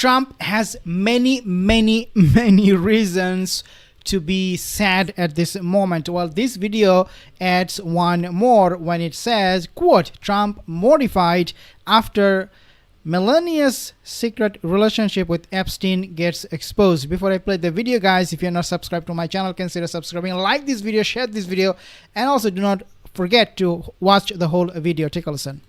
Trump has many, many, many reasons to be sad at this moment. Well, this video adds one more when it says, quote, Trump mortified after Melania's secret relationship with Epstein gets exposed. Before I play the video, guys, if you're not subscribed to my channel, consider subscribing, like this video, share this video, and also do not forget to watch the whole video. Take a listen.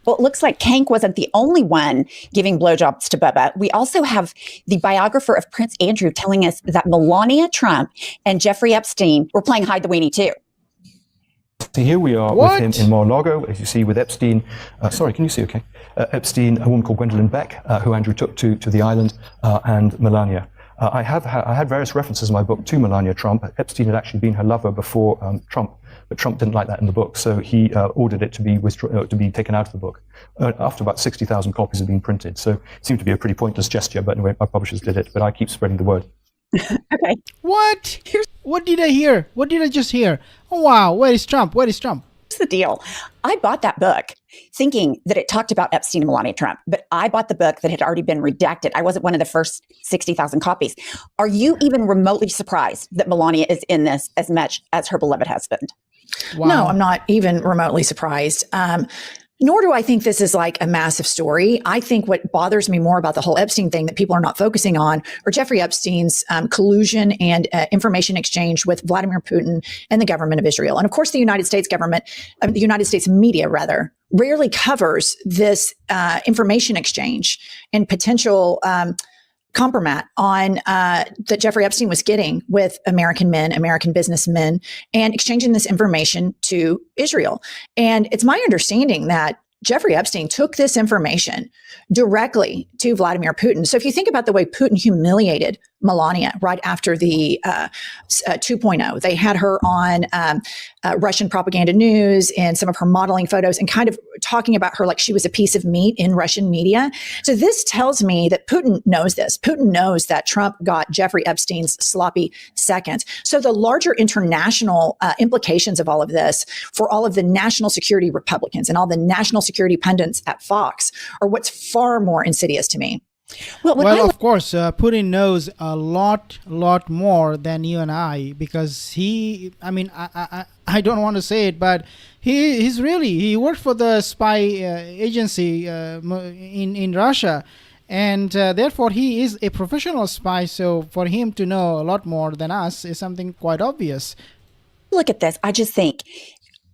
Well, it looks like Hank wasn't the only one giving blowjobs to Bubba. We also have the biographer of Prince Andrew telling us that Melania Trump and Jeffrey Epstein were playing hide the weenie too. So here we are with him in Mar-a-Lago, as you see, with Epstein. Sorry, can you see okay? Epstein, a woman called Gwendolyn Beck, who Andrew took to the island, and Melania. I had various references in my book to Melania Trump. Epstein had actually been her lover before Trump, but Trump didn't like that in the book, so he ordered it to be taken out of the book after about 60,000 copies had been printed. So it seemed to be a pretty pointless gesture, but anyway, our publishers did it, but I keep spreading the word. Okay. What? What did I hear? What did I just hear? Oh, wow. Where is Trump? Where is Trump? Here's the deal. I bought that book thinking that it talked about Epstein and Melania Trump, but I bought the book that had already been redacted. I wasn't one of the first 60,000 copies. Are you even remotely surprised that Melania is in this as much as her beloved husband? Wow. No, I'm not even remotely surprised. Nor do I think this is like a massive story. I think what bothers me more about the whole Epstein thing that people are not focusing on are Jeffrey Epstein's collusion and information exchange with Vladimir Putin and the government of Israel. And of course, the United States government, the United States media rather, rarely covers this information exchange and potential compromat on that Jeffrey Epstein was getting with American men, American businessmen, and exchanging this information to Israel. And it's my understanding that Jeffrey Epstein took this information directly to Vladimir Putin. So if you think about the way Putin humiliated Melania right after the 2.0, they had her on Russian propaganda news and some of her modeling photos and kind of talking about her like she was a piece of meat in Russian media. So this tells me that Putin knows this. Putin knows that Trump got Jeffrey Epstein's sloppy seconds. So the larger international implications of all of this for all of the national security Republicans and all the national security pundits at Fox are what's far more insidious to me. Well, of course, Putin knows a lot more than you and I, because I don't want to say it, but he worked for the spy agency in Russia, and therefore he is a professional spy. So for him to know a lot more than us is something quite obvious. Look at this. I just think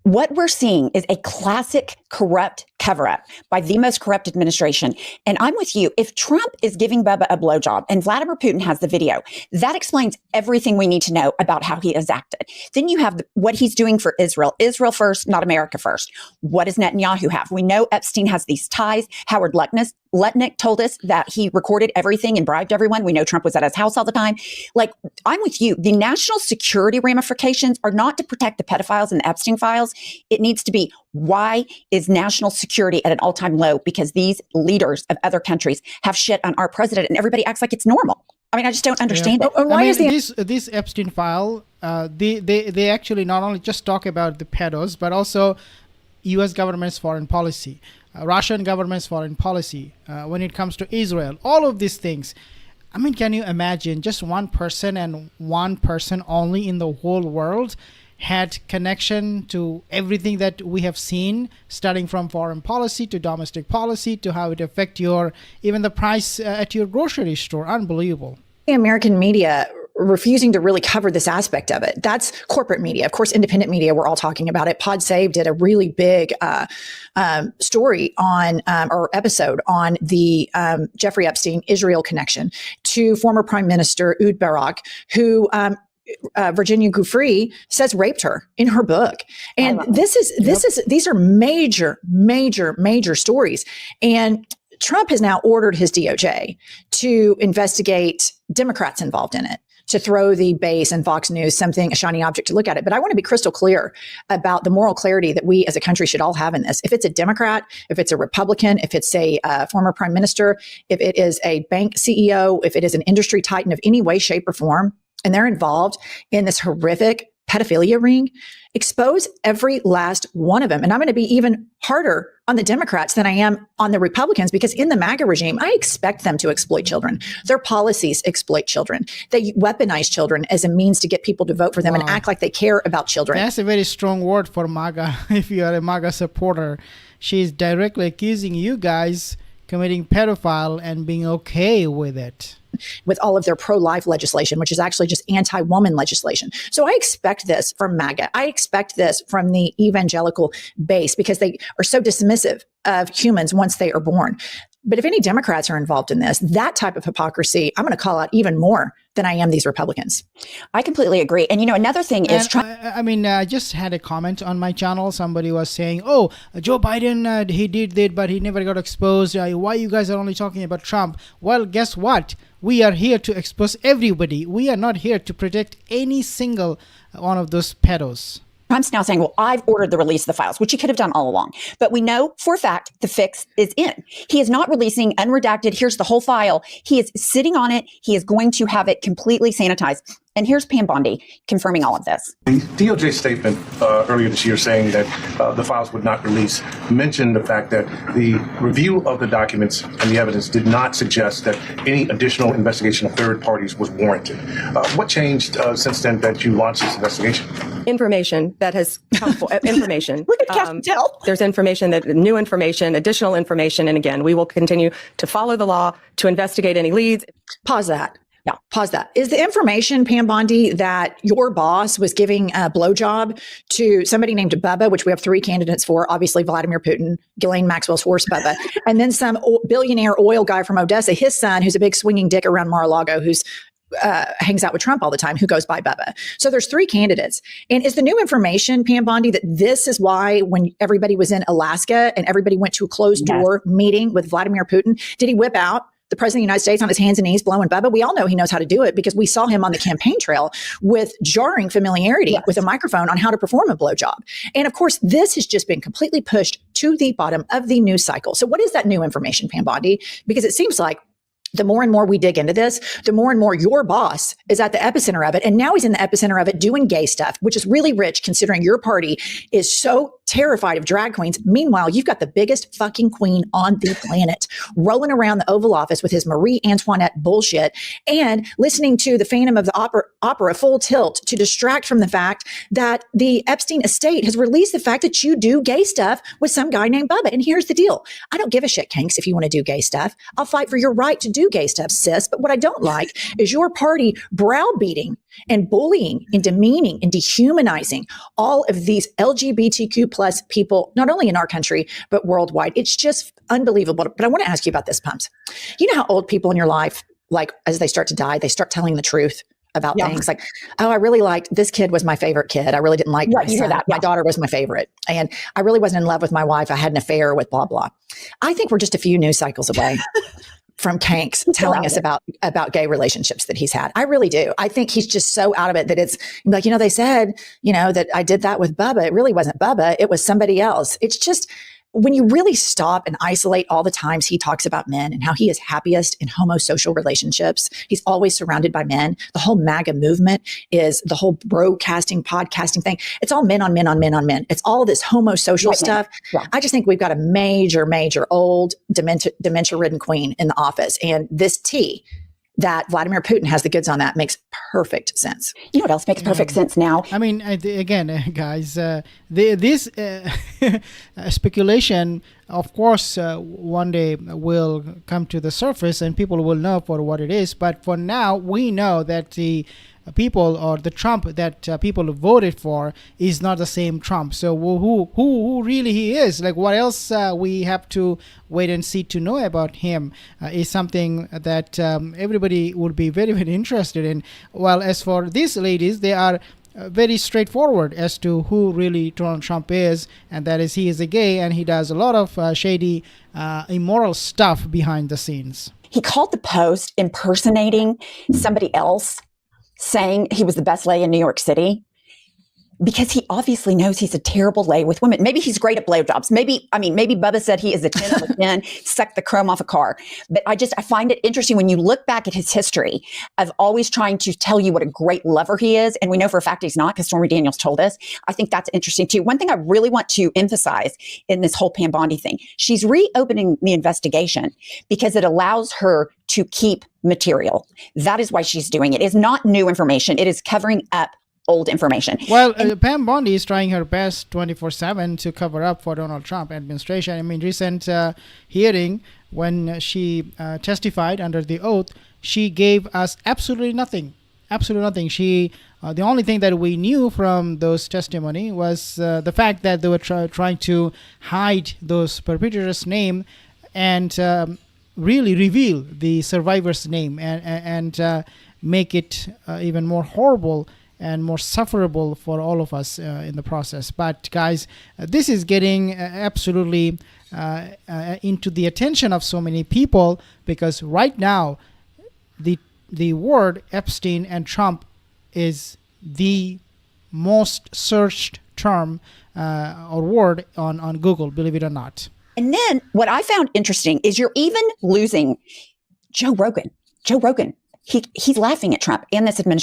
what we're seeing is a classic corrupt cover-up by the most corrupt administration. And I'm with you. If Trump is giving Bubba a blowjob and Vladimir Putin has the video, that explains everything we need to know about how he has acted. Then you have what he's doing for Israel. Israel first, not America first. What does Netanyahu have? We know Epstein has these ties. Howard Lutnick told us that he recorded everything and bribed everyone. We know Trump was at his house all the time. Like, I'm with you. The national security ramifications are not to protect the pedophiles and the Epstein files. It needs to be, why is national security at an all-time low? Because these leaders of other countries have shit on our president and everybody acts like it's normal. I mean, I just don't understand it. Why is this Epstein file, they actually not only just talk about the pedos, but also U.S. government's foreign policy, Russian government's foreign policy, when it comes to Israel, all of these things. I mean, can you imagine just one person and one person only in the whole world had connection to everything that we have seen, starting from foreign policy to domestic policy to how it affects even the price at your grocery store? Unbelievable. The American media refusing to really cover this aspect of it. That's corporate media. Of course, independent media, we're all talking about it. Pod Save did a really big story on, or episode on the Jeffrey Epstein Israel connection to former Prime Minister Ehud Barak, who Virginia Giuffre says raped her in her book. And these are major stories. And Trump has now ordered his DOJ to investigate Democrats involved in it, to throw the base and Fox News a shiny object to look at it. But I want to be crystal clear about the moral clarity that we as a country should all have in this. If it's a Democrat, if it's a Republican, if it's a former prime minister, if it is a bank CEO, if it is an industry titan of any way, shape, or form, and they're involved in this horrific pedophilia ring, expose every last one of them. And I'm going to be even harder on the Democrats than I am on the Republicans, because in the MAGA regime, I expect them to exploit children. Their policies exploit children. They weaponize children as a means to get people to vote for them and act like they care about children. That's a very strong word for MAGA. If you are a MAGA supporter, she's directly accusing you guys committing pedophile and being okay with it. With all of their pro-life legislation, which is actually just anti-woman legislation. So I expect this from MAGA. I expect this from the evangelical base, because they are so dismissive of humans once they are born. But if any Democrats are involved in this, that type of hypocrisy, I'm going to call out even more than I am these Republicans. I completely agree. And, another thing is... I just had a comment on my channel. Somebody was saying, oh, Joe Biden, he did that, but he never got exposed. Why you guys are only talking about Trump? Well, guess what? We are here to expose everybody. We are not here to protect any single one of those pedos. Trump's now saying, well, I've ordered the release of the files, which he could have done all along. But we know for a fact the fix is in. He is not releasing unredacted, here's the whole file. He is sitting on it. He is going to have it completely sanitized. And here's Pam Bondi confirming all of this. The DOJ statement earlier this year saying that the files would not release mentioned the fact that the review of the documents and the evidence did not suggest that any additional investigation of third parties was warranted. What changed since then that you launched this investigation? Information that has come information. Look at Captain Tell. There's information, that new information, additional information. And again, we will continue to follow the law, to investigate any leads. Pause that. Yeah, pause that. Is the information, Pam Bondi, that your boss was giving a blowjob to somebody named Bubba, which we have 3 candidates for, obviously Vladimir Putin, Ghislaine Maxwell's horse Bubba, and then some billionaire oil guy from Odessa, his son, who's a big swinging dick around Mar-a-Lago, who's hangs out with Trump all the time, who goes by Bubba. So there's 3 candidates. And is the new information, Pam Bondi, that this is why when everybody was in Alaska and everybody went to a closed door meeting with Vladimir Putin, did he whip out the president of the United States on his hands and knees blowing Bubba? We all know he knows how to do it because we saw him on the campaign trail with jarring familiarity with a microphone on how to perform a blowjob. And of course, this has just been completely pushed to the bottom of the news cycle. So what is that new information, Pam Bondi? Because it seems like the more and more we dig into this, the more and more your boss is at the epicenter of it. And now he's in the epicenter of it doing gay stuff, which is really rich considering your party is so terrified of drag queens. Meanwhile, you've got the biggest fucking queen on the planet rolling around the Oval Office with his Marie Antoinette bullshit and listening to the Phantom of the Opera full tilt to distract from the fact that the Epstein estate has released the fact that you do gay stuff with some guy named Bubba. And here's the deal. I don't give a shit, Panicss, if you want to do gay stuff. I'll fight for your right to do gay stuff, sis. But what I don't like is your party browbeating and bullying and demeaning and dehumanizing all of these LGBTQ plus people, not only in our country, but worldwide. It's just unbelievable. But I want to ask you about this, Pumps. You know how old people in your life, like as they start to die, they start telling the truth about things like, oh, I really liked this kid was my favorite kid. I really didn't like my son. My daughter was my favorite. And I really wasn't in love with my wife. I had an affair with blah, blah. I think we're just a few news cycles away from Panicss telling us about gay relationships that he's had. I really do. I think he's just so out of it that it's like, they said, that I did that with Bubba. It really wasn't Bubba. It was somebody else. It's just, when you really stop and isolate all the times he talks about men and how he is happiest in homosocial relationships, he's always surrounded by men. The whole MAGA movement is the whole broadcasting, podcasting thing. It's all men on men on men on men. It's all this homosocial stuff. Yeah. I just think we've got a major, major old dementia-ridden queen in the office. And this tea that Vladimir Putin has the goods on that makes perfect sense. You know what else makes perfect sense now? I mean, again, guys, this speculation, of course, one day will come to the surface and people will know for what it is. But for now, we know that the people or the Trump that people voted for is not the same Trump. So who really he is? Like, what else we have to wait and see to know about him is something that everybody would be very, very interested in. Well, as for these ladies, they are very straightforward as to who really Donald Trump is, and that is he is a gay and he does a lot of shady, immoral stuff behind the scenes. He called the Post impersonating somebody else, saying he was the best lay in New York City. because he obviously knows he's a terrible lay with women. Maybe he's great at blowjobs. Maybe Bubba said he is a 10 out of 10, suck the chrome off a car. But I find it interesting when you look back at his history of always trying to tell you what a great lover he is. And we know for a fact he's not, because Stormy Daniels told us. I think that's interesting too. One thing I really want to emphasize in this whole Pam Bondi thing, she's reopening the investigation because it allows her to keep material. That is why she's doing it. It's not new information. It is covering up old information. Well, Pam Bondi is trying her best 24/7 to cover up for Donald Trump administration. I mean, recent hearing when she testified under the oath, she gave us absolutely nothing. Absolutely nothing. She the only thing that we knew from those testimony was the fact that they were trying to hide those perpetrators' name and really reveal the survivor's name and make it even more horrible and more sufferable for all of us in the process. But guys, this is getting absolutely into the attention of so many people, because right now the word Epstein and Trump is the most searched term or word on Google, believe it or not. And then what I found interesting is you're even losing Joe Rogan. He's laughing at Trump and this administration.